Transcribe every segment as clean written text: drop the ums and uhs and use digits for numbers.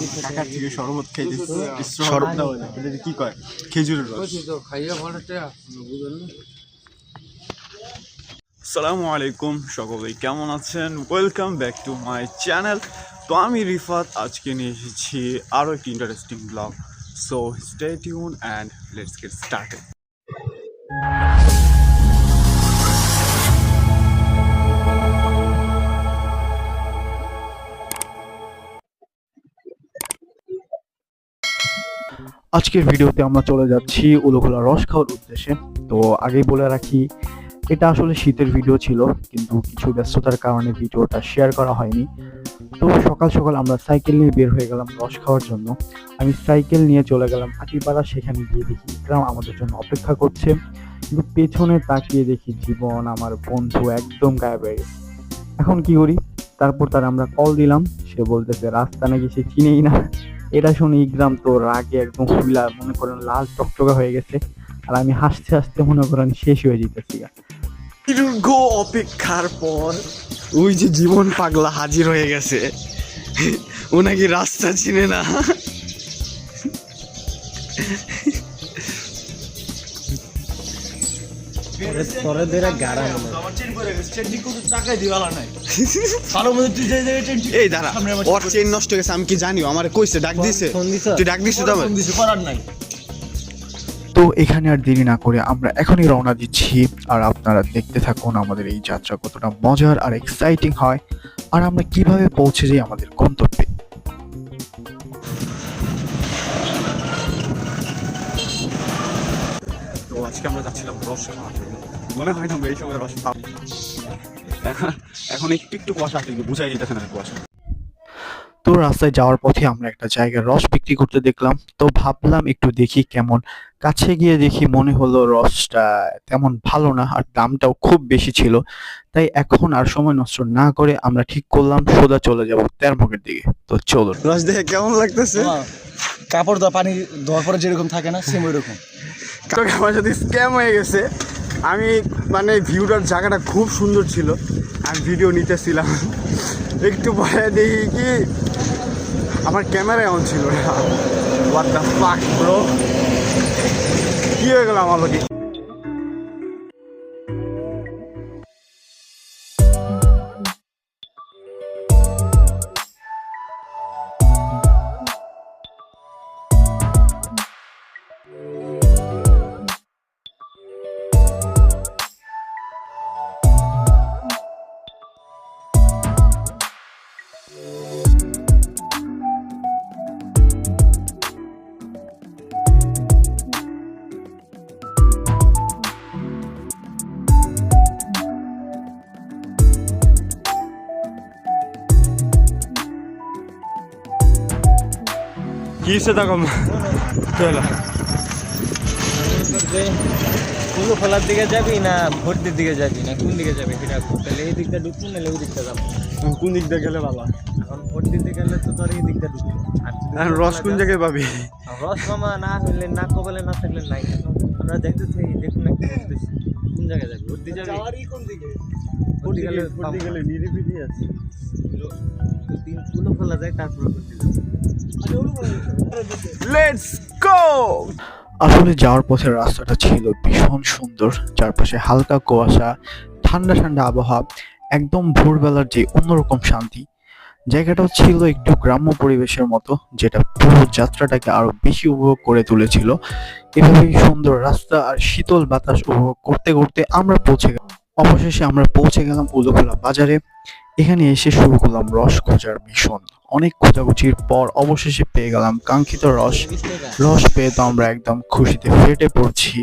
কাকার থেকে শরবত খাইতেছি। শরবত না হলে এটা কি কয়, খেজুরের রস। আসসালামু আলাইকুম, সকলে কেমন আছেন? Welcome back to my channel. তো আমি রিফাত আজকে নিয়ে এসেছি আরও একটি interesting blog. So stay tune and let's get started. আজকের ভিডিওতে আমরা চলে যাচ্ছি উলুখোলা রস খাওয়ার উদ্দেশ্যে। তো আগেই বলে রাখি, এটা আসলে শীতের ভিডিও ছিল, কিন্তু কিছু ব্যস্ততার কারণে ভিডিওটা শেয়ার করা হয়নি। তো সকাল সকাল আমরা সাইকেল নিয়ে বের হয়ে গেলাম রস খাওয়ার জন্য। আমি সাইকেল নিয়ে চলে গেলাম হাতিপাড়া। সেখানে গিয়ে দেখি ইকরাম আমাদের জন্য অপেক্ষা করছে, কিন্তু পেছনে তাকিয়ে দেখি জীবন আমার বন্ধু একদম গায়েব হয়ে গেছে। এখন কি করি? তারপর তার আমরা কল দিলাম, সে বলতেছে রাস্তা নাকি সে চিনেই না। এটা শুনে ইকরাম তো রাগে একদম ফুলা, মনে করেন লাল টকটকা হয়ে গেছে। আর আমি হাসতে হাসতে মনে করেন শেষ হয়ে যেতেছি। দীর্ঘ অপেক্ষার পর ওই যে জীবন পাগলা হাজির হয়ে গেছে। ও নাকি রাস্তা চিনে না। এই দাঁড়া, ওর চেন নষ্ট হয়ে গেছে। আমি কি জানি? আমার কইছে, ডাক দিছে। তুই ডাক দিছিস তো? তো এখানে আর দেরি না করে আমরা এখনই রওনা দিচ্ছি। আর আপনারা দেখতে থাকুন আমাদের এই যাত্রা কতটা মজার আর এক্সাইটিং হয়, আর আমরা কিভাবে পৌঁছে যাই আমাদের গন্তব্যে। তো আজকে আমরা যাচ্ছিলাম রস খাওয়ার জন্য। মনে হয় না আমরা এই সময় রস পাবো। এখন একটু একটু কুয়াশা, কিন্তু বুঝাই যেতেছে না কুয়াশা। তো রাস্তায় যাওয়ার পথে আমরা একটা জায়গায় রস বিক্রি করতে দেখলাম। তো ভাবলাম একটু দেখি কেমন। কাছে গিয়ে দেখি মনে হলো রসটা তেমন ভালো না, আর দামটাও খুব বেশি ছিল। তাই এখন আর সময় নষ্ট না করে আমরা ঠিক করলাম সোজা চলে যাব তেরমুখের দিকে। তো চলো। রস দেখে কেমন লাগতেছে? কাপড় দেওয়া পানি দেওয়ার পরে যেরকম থাকে না, সেম ওই রকম। আমার সাথে স্ক্যাম হয়ে গেছে। আমি মানে ভিউটার জায়গাটা খুব সুন্দর ছিল, আমি ভিডিও নিতেছিলাম। একটু পরে দেখি কি আমার ক্যামেরা এমন ছিল না। হোয়াট দ্য ফাক ব্রো, কি হয়ে গেল আমার লোকে? কি হচ্ছে তখন? কুলো খোলার দিকে যাবি না ভর্তির দিকে যাবি না কোন দিকে যাবি সেটা তাহলে এই দিকটা ঢুকবো নাহলে ওই দিকটা যাবো। কোন দিক দিয়ে গেলে ভালো? এখন ভর্তির দিকে গেলে তো তোর এই দিকটা ঢুকবো। আর রস কোন জায়গায় পাবি? রস মামা না হইলে না কপালে না থাকলে নাই। আমরা যাইতেছি দেখুন একটা উদ্দেশ্য, কোন জায়গায় যাবি? ভর্তি যাবি? কোন দিকে? ভর্তি গেলে নিরিবিলি আছে। দিন কুলো খোলা যায় তারপরে ভর্তি যাবো। Let's go. আসলে যাওয়ার পথের রাস্তাটা ছিল ভীষণ সুন্দর, চারপাশে হালকা কুয়াশা, ঠান্ডা ঠান্ডা আবহাওয়া, একদম ভোরবেলার যে অন্যরকম শান্তি। জায়গাটাও ছিল একটু গ্রাম্য পরিবেশের মতো, যেটা পুরো যাত্রাটাকে আরো বেশি উপভোগ করে তুলেছিল। এভাবেই সুন্দর রাস্তা আর শীতল বাতাস উপভোগ করতে করতে অবশেষে আমরা পৌঁছে গেলাম উলুখোলা বাজারে। এখানে এসে শুরু করলাম রস খোঁজার মিশন। অনেক খোঁজাখুঁজির পর অবশেষে পেয়ে গেলাম কাঙ্ক্ষিত রস। রস পেয়ে তো আমরা একদম খুশিতে ফেটে পড়ছি।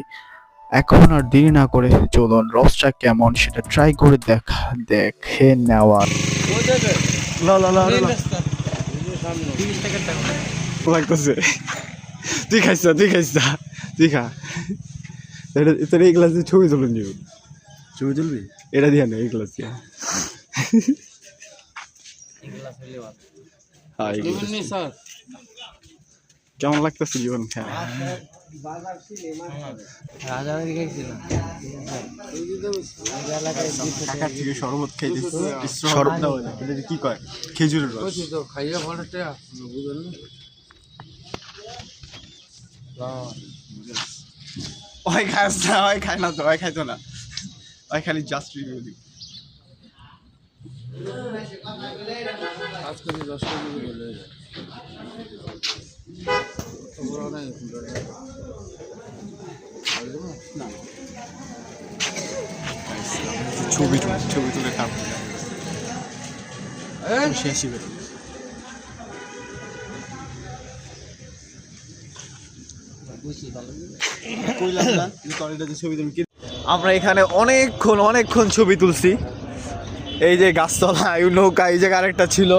এখন আর দেরি না করে চলুন রসটা কেমন সেটা ট্রাই করে দেখে নেওয়া লাগতেছে। তুই খাইছ, তুই খা। এটা এই গ্লাস দিয়ে ছবি তুলে নিব। ছবি তুলবি? এটা দিয়ে না, এই গ্লাস দিয়ে। কেমন লাগতেছে জীবন খেলা? রাজাবাড়ি গেছিলাম ঢাকার থেকে শরবত খাইতেছি। শরবত কি কয়? খেজুরের রস। খাইয়া ফলটা বুঝলেন ওই খাস না, ওই খায় না তো, ওই খাইতো না, ওই খালি জাস্ট রিভিউ দিই। আজকে 10 কেজি বলে ছবি তুলে খাবো শেষই বেরো। আমরা এখানে অনেকক্ষণ ছবি তুলছি। এই যে গাছতলা, এই নৌকা, এই জায়গা আরেকটা ছিল,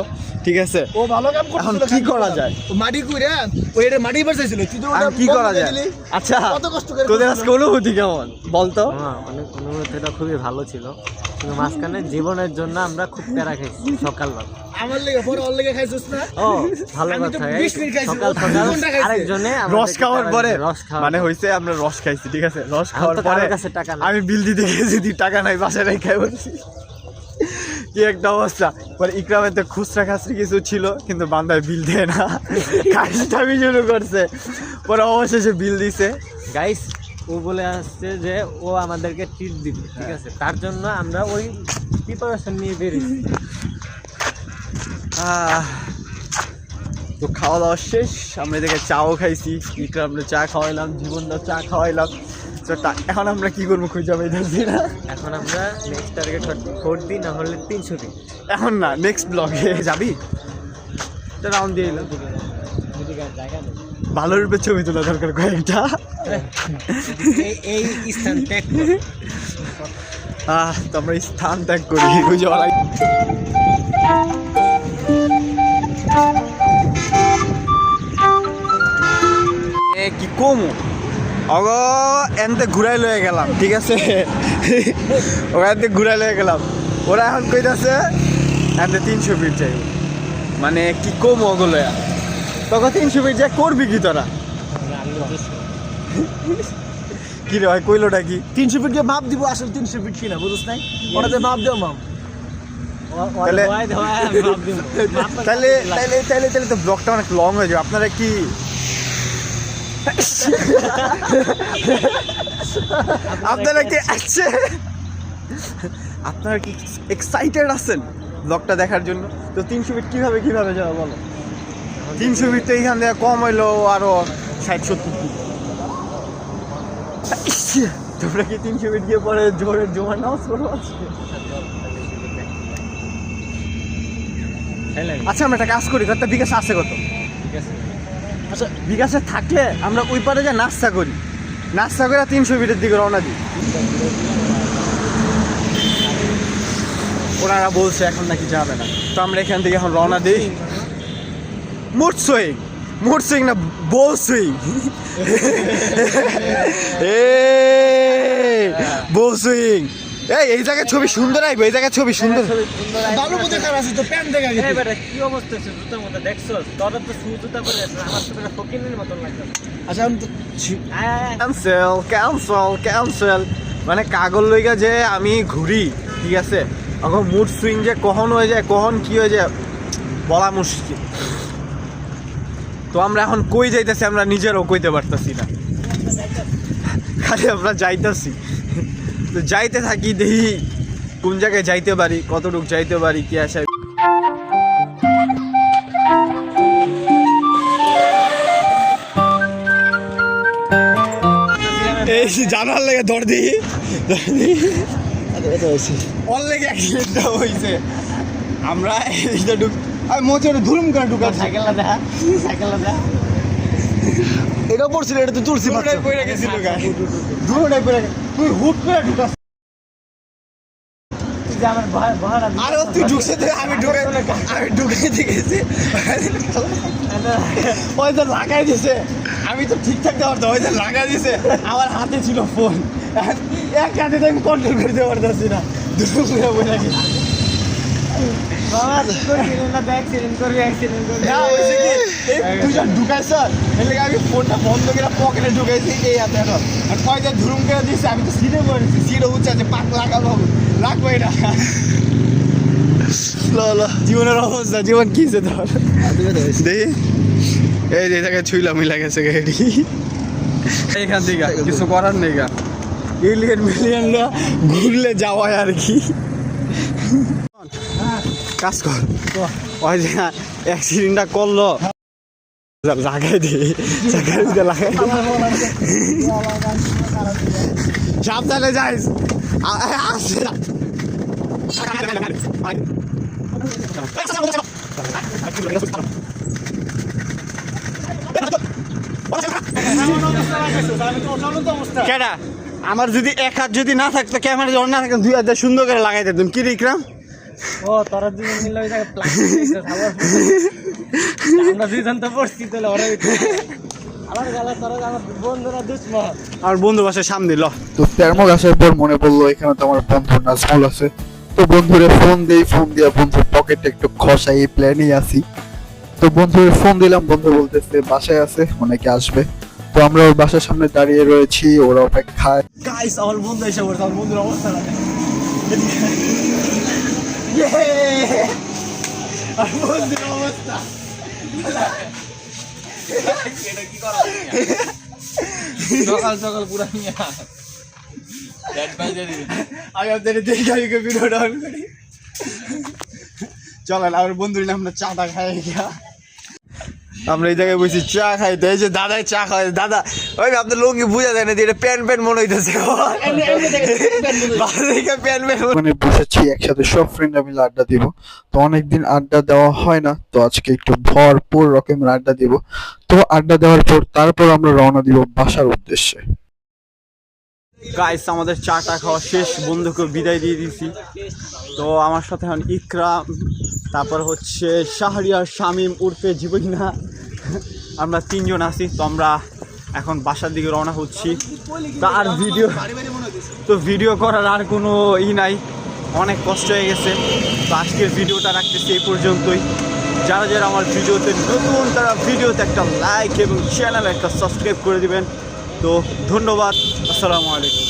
ঠিক আছে। ও ভালো কাম এখন করছিল। কি করা যায়? মাটি কইরা ওই এটা মাটি বসাইছিল, তুই তো আর কি করা যায়? আচ্ছা কত কষ্ট করে তোদের আজকে অনুভূতি কেমন বলতো? অনেক অনুভূতিটা খুবই ভালো ছিল, কিন্তু মাঝখানে জীবনের জন্য আমরা খুব প্যারা খাইছি সকালবেলা। আমার লেগে পরে ওর লেগে খাইছিস না? ও ভালো আমি তো কথা। 20 মিনিট খাইছি, সকাল ও 2 ঘন্টা খাইছে। আরেকজনে রস খাওয়ার পরে রস খাওয়া মানে হইছে আমরা রস খাইছি, ঠিক আছে। রস খাওয়ার তো পরে কারোর কাছে টাকা নাই। আমি বিল দিতে গেছি, টাকা নাই, বাসায় নাই, খাই বলছি। কি একটা অবস্থা। পরে ইকরামের তো খুচরা খাসরি কিছু ছিল, কিন্তু বান্দায় বিল দেয় না, খাইটামি শুরু করছে। পরে অবশেষে বিল দিছে। গাইস ও বলে আসছে যে ও আমাদেরকে ট্রিট দিবে, ঠিক আছে। তার জন্য আমরা ওই প্রিপারেশন নিয়ে বেরিয়েছি। তো খাওয়া দাওয়া শেষ, আমরা এদিকে চাও খাইছি, ইকরামরে চা খাওয়াইলাম, জীবনটা চা খাওয়াইলাম। তো এখন আমরা কি করবো খুঁজে পাইতেছি না। এখন আমরা নেক্সট টার্গেট 4 দিন, না হলে 300 দিন। এখন না, নেক্সট ব্লগে যাবি, রাউন্ড দিয়ে এলাম। জায়গা নেই। ভালো রূপে ছবি তোলা দরকার কয়েকটা। এই স্থান ত্যাগ কর। তো আমরা এই স্থান ত্যাগ করি, খুঁজে পালাই। কি কমু অগ এনতে ঘুরাই লয়ে গেলাম, ঠিক আছে। ওখান থেকে ঘুরাই লয়ে গেলাম, ওরা এখন কইতাছে এনতে 300 ফিট চাই। মানে কি কমু ওগুলো, তখন 300 ফিট যা করবি কি তোরা? কি রে ভাই, কইলোটা কি? 300 ফিট মাপ দিব, আসলে 300 ফিট কিনা বুঝছ নাই? ওটাতে মাপ দাও মাপ। তাহলে- তাহলে তাহলে তো ব্লগটা অনেক লং হয়ে যাবে। আপনারা কি আপনারা কি আছে, আপনারা কি এক্সাইটেড আছেন ব্লগটা দেখার জন্য? তো 300 ফিট কিভাবে যাবে বলো? 300 ফিট তো এইখান থেকে কম হইলো আরো 60-70 ফিট। তোমরা কি 300 ফিট গিয়ে পরে জোরে নামাজ পড়বো আজকে? আচ্ছা আমরা একটা কাজ করি, কত বিকাশ আছে কত? আচ্ছা বিকাশে থাকলে আমরা ওই পারে যা নাস্তা করি, নাস্তা করে 300 ফিটের দিকে রওনা দিই। ওনারা বলছে এখন নাকি যাবে না, তো আমরা এখান থেকে এখন রওনা দিই। মুড সুইং না বল সুইং, বল সুইং। এই জায়গায় ছবি সুন্দর আইবে, এই জায়গায় ছবি সুন্দর। ভালো মতো খারাপ আছে তো প্যান্ট দেখা গেছে। কি অবস্থা হচ্ছে জুতার মতো, দেখছো? তোরা তো জুতা পরে আছিস, আমার তো একটা ফকিনের মতন লাগছে। আচ্ছা আমি তো ক্যান্সেল মানে কাগজ লইগা যে আমি ঘুরি, ঠিক আছে। এখন মুড সুইং যে কখন হয়ে যায়, কখন কি হয়ে যায় বলা মুশকিল। তো আমরা এখন কই যাইতেছি আমরা নিজেরও কইতে পারতেছি না, খালি আমরা যাইতেছি। তো যাইতে থাকি, দেখি কোন জায়গায় যাইতে পারি, কতটুকু যাইতে পারি, কি আসে। এই জানার লেগে ধর দিই, ওর লেগে অ্যাক্সিডেন্টটা হয়েছে। আমরা এইটা আমি মোচরে ধুরুম করে ঢুকা সাইকেলটা দেখা, সাইকেলটা দেখা। এটা পড়ছিল, এটা তো তুলসী পাতা। দুটোটাই পড়ে গেছিল গায়ে, দুটোটাই পড়ে গেছে। তুই হুট করে ঢুকাস, যে আমার বহারা আর তুই ঢুকছে তো আমি ঢুকাইতে গেছি, ওই তো লাগাই দিছে। আমি তো ঠিকঠাক দেওয়ার তো ওই যে লাগাই দিছে, আমার হাতে ছিল ফোন, এক হাতে তো আমি কন্ট্রোল করতে পারতেছি না, দুটো করে বলে গেছি। বাবা অ্যাক্সিডেন্ট করবি, অ্যাক্সিডেন্ট করবি। না হয়েছে কি, এই দুজন ঢুকাইছ এলে আমি ফোনটা বন্ধ করে পকেটে ঢুকাইছি এই হাতে এখন আর কয়টা ধুরুম করে দিয়েছি আমি তো সিটে পড়েছি সিটে উঠছে যে পাক লাগাবো লাগবে না জীবনের অবস্থা জীবন কিছে ধর দেখি এই যে জায়গায় ছুইলা মিলা গেছে গাড়ি এইখান থেকে কিছু করার নেই গা এলিয়েন মিলিয়নরা ঘুরলে যাওয়ায় আর কি কাজ কর ওই যে অ্যাক্সিডেন্টটা করলো লাগাই দিই লাগাই সাবধানে যাইস আসছে কেডা আমার যদি এক হাত যদি না থাকতো ক্যামেরা যখন না থাকতো 2 হাত সুন্দর করে লাগাই দিতাম কি রে ইকরাম ও তোরা দুজন মিলে ওই জায়গায় আমরা দুজন তো পড়ছি তাহলে ওরা আমার গালা তোরা আমার বন্ধুরা দুশ্মন আমার বন্ধু বাসার সামনে ল তো তেরমগ আসার পর মনে পড়লো এখানে তো আমার বন্ধু নাজমুল আছে, তো বন্ধুরে ফোন দিয়া বন্ধুর পকেটে একটু খসাই এই প্ল্যানেই আসি। তো বন্ধুরে ফোন দিলাম, বন্ধু বলতেছে বাসায় আছে, অনেকে আসবে। তো আমরা ওর বাসার সামনে দাঁড়িয়ে রয়েছি, ওরা অপেক্ষায়। গাইস আমার বন্ধু এসে পড়ছে, আমার বন্ধুর অবস্থা না আর বন্ধুর অবস্থা সকাল সকাল পুরা নিয়ে আমি আপনাদের দেখে আমি ভিডিওটা অন করি চলেন আমার বন্ধুর নাম আমরা চাটা খাই গিয়া আমরা এই জায়গায় বসে চা খাই তো এই যে দাদাই চা খাই দাদা ওই আপনার লুঙ্গি বুঝা যায় না এটা প্যান প্যান মনে হইতেছে মানে বসেছি একসাথে সব ফ্রেন্ডরা মিলে আড্ডা দিব। তো অনেকদিন আড্ডা দেওয়া হয় না, তো আজকে একটু ভরপুর রকমের আড্ডা দিব। তো আড্ডা দেওয়ার পর তারপর আমরা রওনা দিব বাসার উদ্দেশ্যে। গাইস আমাদের চাটা খাওয়া শেষ, বন্ধুকে বিদায় দিয়ে দিয়েছি। তো আমার সাথে এখন ইকরাম, তারপর হচ্ছে শাহরিয়ার, শামীম উর্ফে জীবনা, আমরা 3 জন আছি। তো আমরা এখন বাসার দিকে রওনা হচ্ছি। তো আর ভিডিও করার আর কোনো নাই, অনেক কষ্ট হয়ে গেছে। তো আজকের ভিডিওটা রাখতেছি এই পর্যন্তই। যারা যারা আমার ভিডিওতে নতুন তারা ভিডিওতে একটা লাইক এবং চ্যানেলে একটা সাবস্ক্রাইব করে দিবেন। তো ধন্যবাদ, আসসালামু আলাইকুম।